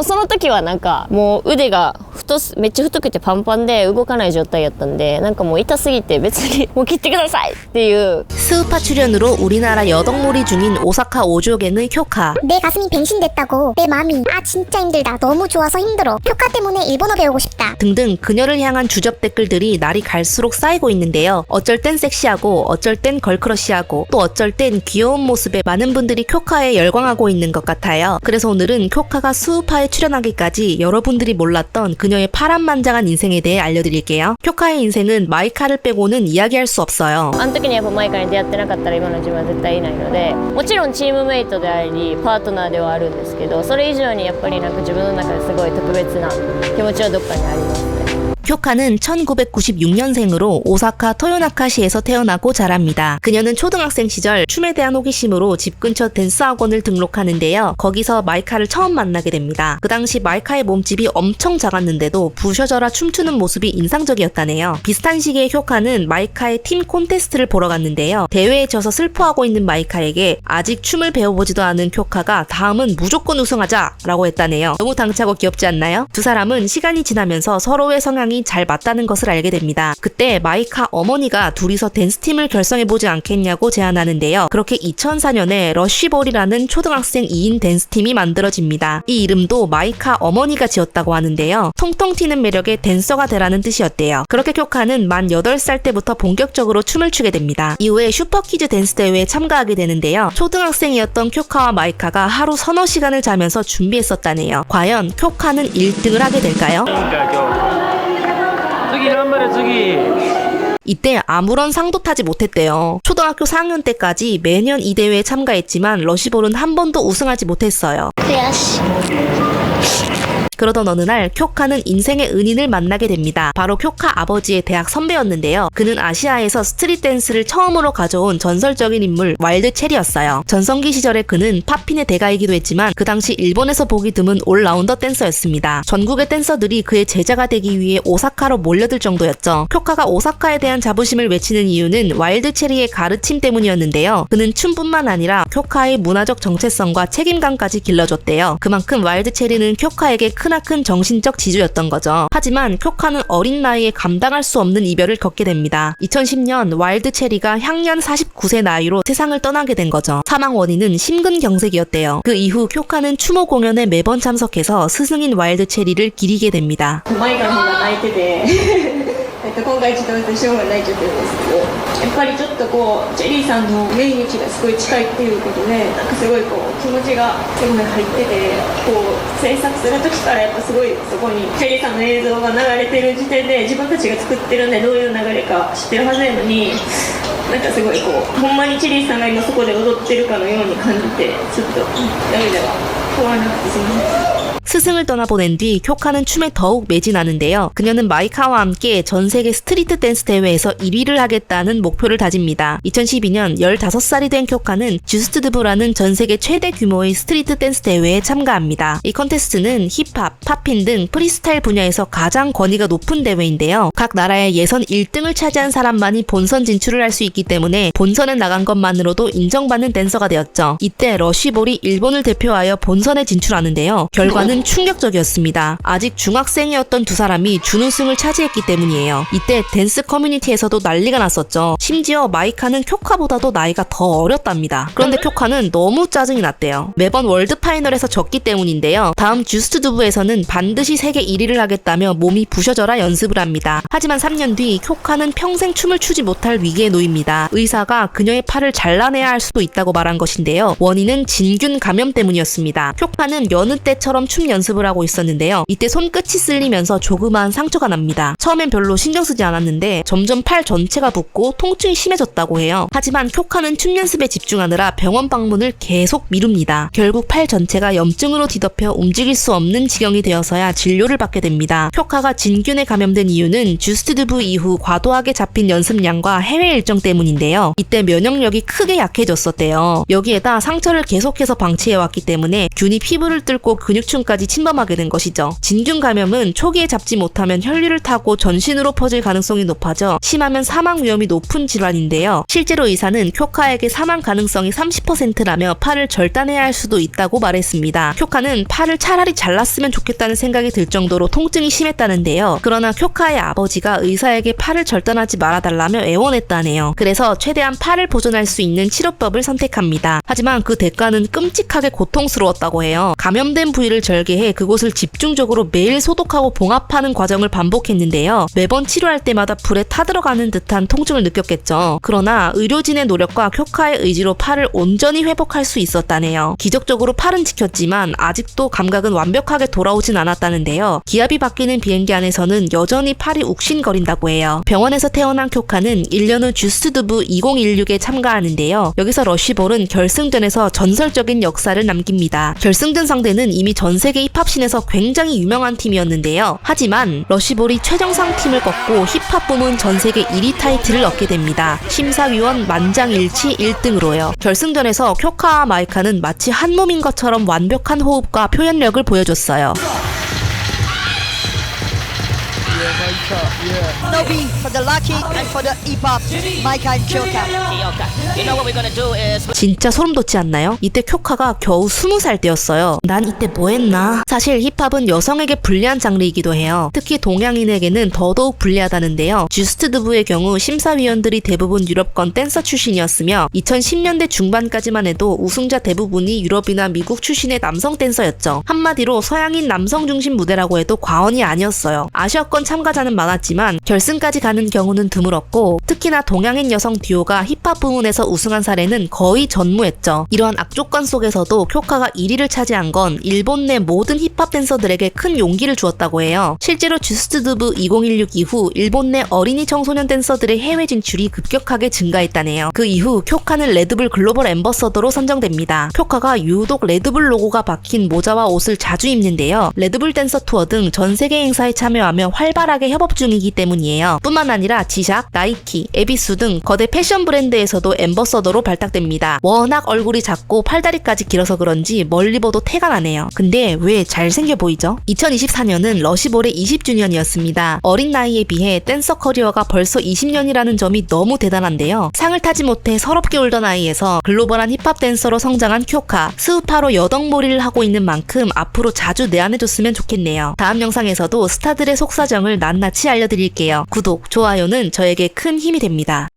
その時はなんかもう腕がめっちゃ太くてパンパンで動かない状態やったんでなんかもう痛すぎて別にもう切ってくださいっていう 스우파 출연으로 우리나라 여덕몰이 중인 오사카 오조갱의 쿄카. 내 가슴이 뱅신됐다고. 내 마음이 아 진짜 힘들다. 너무 좋아서 힘들어. 효과 때문에 일본어 배우고 싶다. 등등 그녀를 향한 주접 댓글들이 날이 갈수록 쌓이고 있는데요. 어쩔 땐 섹시하고 어쩔 땐 걸크러쉬하고 또 어쩔 땐 귀여운 모습에 많은 분들이 쿄카에 열광하고 있는 것 같아요. 그래서 오늘은 쿄카가 스우파에 출연하기까지 여러분들이 몰랐던 그녀의 파란만장한 인생에 대해 알려드릴게요. 쿄카의 인생은 마이카를 빼고는 이야기할 수 없어요. あの時にやっぱマイカに出会ってなかったら今の自分は絶対いないのでもちろんチームメイトでありパートナーではあるんですけどそれ以上にやっぱりなんか自分の中ですごい特別な気持ちはどっかにありますね。 쿄카는 1996년생으로 오사카 토요나카시에서 태어나고 자랍니다. 그녀는 초등학생 시절 춤에 대한 호기심으로 집 근처 댄스 학원을 등록하는데요. 거기서 마이카를 처음 만나게 됩니다. 그 당시 마이카의 몸집이 엄청 작았는데도 부셔져라 춤추는 모습이 인상적이었다네요. 비슷한 시기에 쿄카는 마이카의 팀 콘테스트를 보러 갔는데요. 대회에 져서 슬퍼하고 있는 마이카에게 아직 춤을 배워보지도 않은 쿄카가 다음은 무조건 우승하자 라고 했다네요. 너무 당차고 귀엽지 않나요? 두 사람은 시간이 지나면서 서로의 성향이 잘 맞다는 것을 알게 됩니다. 그때 마이카 어머니가 둘이서 댄스팀을 결성해보지 않겠냐고 제안하는데요. 그렇게 2004년에 러쉬볼이라는 초등학생 2인 댄스팀이 만들어집니다. 이 이름도 마이카 어머니가 지었다고 하는데요. 통통 튀는 매력의 댄서가 되라는 뜻이었대요. 그렇게 쿄카는 만 8살 때부터 본격적으로 춤을 추게 됩니다. 이후에 슈퍼키즈 댄스 대회에 참가하게 되는데요. 초등학생이었던 쿄카와 마이카가 하루 서너 시간을 자면서 준비했었다네요. 과연 쿄카는 1등을 하게 될까요? 이때 아무런 상도 타지 못했대요. 초등학교 4학년 때까지 매년 이 대회에 참가했지만 러시볼은 한 번도 우승하지 못했어요. 그러던 어느 날 쿄카는 인생의 은인을 만나게 됩니다. 바로 쿄카 아버지의 대학 선배였는데요. 그는 아시아에서 스트릿 댄스를 처음으로 가져온 전설적인 인물 와일드 체리였어요. 전성기 시절에 그는 팝핀의 대가이기도 했지만 그 당시 일본에서 보기 드문 올라운더 댄서였습니다. 전국의 댄서들이 그의 제자가 되기 위해 오사카로 몰려들 정도였죠. 쿄카가 오사카에 대한 자부심을 외치는 이유는 와일드 체리의 가르침 때문이었는데요. 그는 춤뿐만 아니라 쿄카의 문화적 정체성과 책임감까지 길러줬대요. 그만큼 와일드 체리는 쿄카에게 크나큰 정신적 지주였던 거죠. 하지만 쿄카는 어린 나이에 감당할 수 없는 이별을 겪게 됩니다. 2010년 와일드 체리가 향년 49세 나이로 세상을 떠나게 된 거죠. 사망 원인은 심근경색이었대요. 그 이후 쿄카는 추모 공연에 매번 참석해서 스승인 와일드 체리를 기리게 됩니다. 今回ちょっと私の方が泣いちゃってるんですけどやっぱりちょっとこうチェリーさんの命日がすごい近いっていうことでなんかすごいこう気持ちがすごい入っててこう制作する時からやっぱすごいそこにチェリーさんの映像が流れてる時点で自分たちが作ってるんでどういう流れか知ってるはずやのになんかすごいこうほんまにチェリーさんが今そこで踊ってるかのように感じてちょっと涙が止まらなくてすみません。 스승을 떠나보낸 뒤 쿄카는 춤에 더욱 매진하는데요. 그녀는 마이카와 함께 전 세계 스트리트 댄스 대회에서 1위를 하겠다는 목표를 다집니다. 2012년 15살이 된 쿄카는 주스트드부라는 전 세계 최대 규모의 스트리트 댄스 대회에 참가합니다. 이 컨테스트는 힙합, 팝핀 등 프리스타일 분야에서 가장 권위가 높은 대회인데요. 각 나라의 예선 1등을 차지한 사람만이 본선 진출을 할 수 있기 때문에 본선에 나간 것만으로도 인정받는 댄서가 되었죠. 이때 러쉬볼이 일본을 대표하여 본선에 진출하는데요. 결과는 충격적이었습니다. 아직 중학생이었던 두 사람이 준우승을 차지했기 때문이에요. 이때 댄스 커뮤니티에서도 난리가 났었죠. 심지어 마이카는 쿄카보다도 나이가 더 어렸답니다. 그런데 쿄카는 너무 짜증이 났대요. 매번 월드 파이널에서 졌기 때문인데요. 다음 주스트두부에서는 반드시 세계 1위를 하겠다며 몸이 부셔져라 연습을 합니다. 하지만 3년 뒤 쿄카는 평생 춤을 추지 못할 위기에 놓입니다. 의사가 그녀의 팔을 잘라내야 할 수도 있다고 말한 것인데요. 원인은 진균 감염 때문이었습니다. 쿄카는 여느 때처럼 춤 연습을 하고 있었는데요. 이때 손끝이 쓸리면서 조그마한 상처가 납니다. 처음엔 별로 신경 쓰지 않았는데 점점 팔 전체가 붓고 통증이 심해졌다고 해요. 하지만 쿄카는 춤 연습에 집중하느라 병원 방문을 계속 미룹니다. 결국 팔 전체가 염증으로 뒤덮여 움직일 수 없는 지경이 되어서야 진료를 받게 됩니다. 쿄카가 진균에 감염된 이유는 주스트드부 이후 과도하게 잡힌 연습량과 해외 일정 때문인데요. 이때 면역력이 크게 약해졌었대요. 여기에다 상처를 계속해서 방치해왔기 때문에 균이 피부를 뚫고 근육층까지 혈류까지 침범하게 된 것이죠. 진균 감염은 초기에 잡지 못하면 혈류를 타고 전신으로 퍼질 가능성이 높아져 심하면 사망 위험이 높은 질환인데요. 실제로 의사는 쿄카에게 사망 가능성이 30%라며 팔을 절단해야 할 수도 있다고 말했습니다. 쿄카는 팔을 차라리 잘랐으면 좋겠다는 생각이 들 정도로 통증이 심했다는데요. 그러나 쿄카의 아버지가 의사에게 팔을 절단하지 말아달라며 애원했다네요. 그래서 최대한 팔을 보존할 수 있는 치료법을 선택합니다. 하지만 그 대가는 끔찍하게 고통스러웠다고 해요. 감염된 부위를 절개해 그곳을 집중적으로 매일 소독하고 봉합하는 과정을 반복했는데요. 매번 치료할 때마다 불에 타들어가는 듯한 통증을 느꼈겠죠. 그러나 의료진의 노력과 쿄카의 의지로 팔을 온전히 회복할 수 있었다네요. 기적적으로 팔은 지켰지만 아직도 감각은 완벽하게 돌아오진 않았다는데요. 기압이 바뀌는 비행기 안에서는 여전히 팔이 욱신거린다고 해요. 병원에서 태어난 쿄카는 1년 후 주스두부 2016에 참가하는데요. 여기서 러쉬볼은 결승전에서 전설적인 역사를 남깁니다. 결승전 상대는 이미 전 세계 힙합씬에서 굉장히 유명한 팀이었는데요. 하지만 러쉬볼이 최정상 팀을 꺾고 힙합 부문 전 세계 1위 타이틀을 얻게 됩니다. 심사위원 만장일치 1등으로요. 결승전에서 쿄카와 마이카는 마치 한 몸인 것처럼 완벽한 호흡과 표현력을 보여줬어요. Nobi for the Lucky and for the E-pop, Maika and Kyoka. You know what we're gonna do is 진짜 소름 돋지 않나요? 이때 쿄카가 겨우 20살 때였어요. 난 이때 뭐 했나? 사실 힙합은 여성에게 불리한 장르이기도 해요. 특히 동양인에게는 더더욱 불리하다는데요. 주스트두부의 경우 심사위원들이 대부분 유럽권 댄서 출신이었으며 2010년대 중반까지만 해도 우승자 대부분이 유럽이나 미국 출신의 남성 댄서였죠. 한마디로 서양인 남성 중심 무대라고 해도 과언이 아니었어요. 아시아권 참가자는 많았지만 결승까지 가는 경우는 드물었고 특히나 동양인 여성 듀오가 힙합 부문에서 우승한 사례는 거의 전무했죠. 이러한 악조건 속에서도 쿄카가 1위를 차지한 건 일본 내 모든 힙합 댄서들에게 큰 용기를 주었다고 해요. 실제로 주스트두부 2016 이후 일본 내 어린이 청소년 댄서들의 해외 진출이 급격하게 증가했다네요. 그 이후 쿄카는 레드불 글로벌 앰버서더로 선정됩니다. 쿄카가 유독 레드불 로고가 박힌 모자와 옷을 자주 입는데요. 레드불 댄서 투어 등 전 세계 행사에 참여하며 활발하게 협업 중이기 때문이에요. 뿐만 아니라 지샥, 나이키, 에비수 등 거대 패션 브랜드에서도 앰버서더로 발탁됩니다. 워낙 얼굴이 작고 팔다리까지 길어서 그런지 멀리 봐도 태가 나네요. 근데 왜 잘생겨 보이죠? 2024년은 러쉬볼의 20주년이었습니다. 어린 나이에 비해 댄서 커리어가 벌써 20년이라는 점이 너무 대단한데요. 상을 타지 못해 서럽게 울던 아이에서 글로벌한 힙합 댄서로 성장한 쿄카, 스우파로 여덕몰이를 하고 있는 만큼 앞으로 자주 내한해줬으면 좋겠네요. 다음 영상에서도 스타들의 속사정을 낱낱이 알려드릴게요. 구독, 좋아요는 저에게 큰 힘이 됩니다.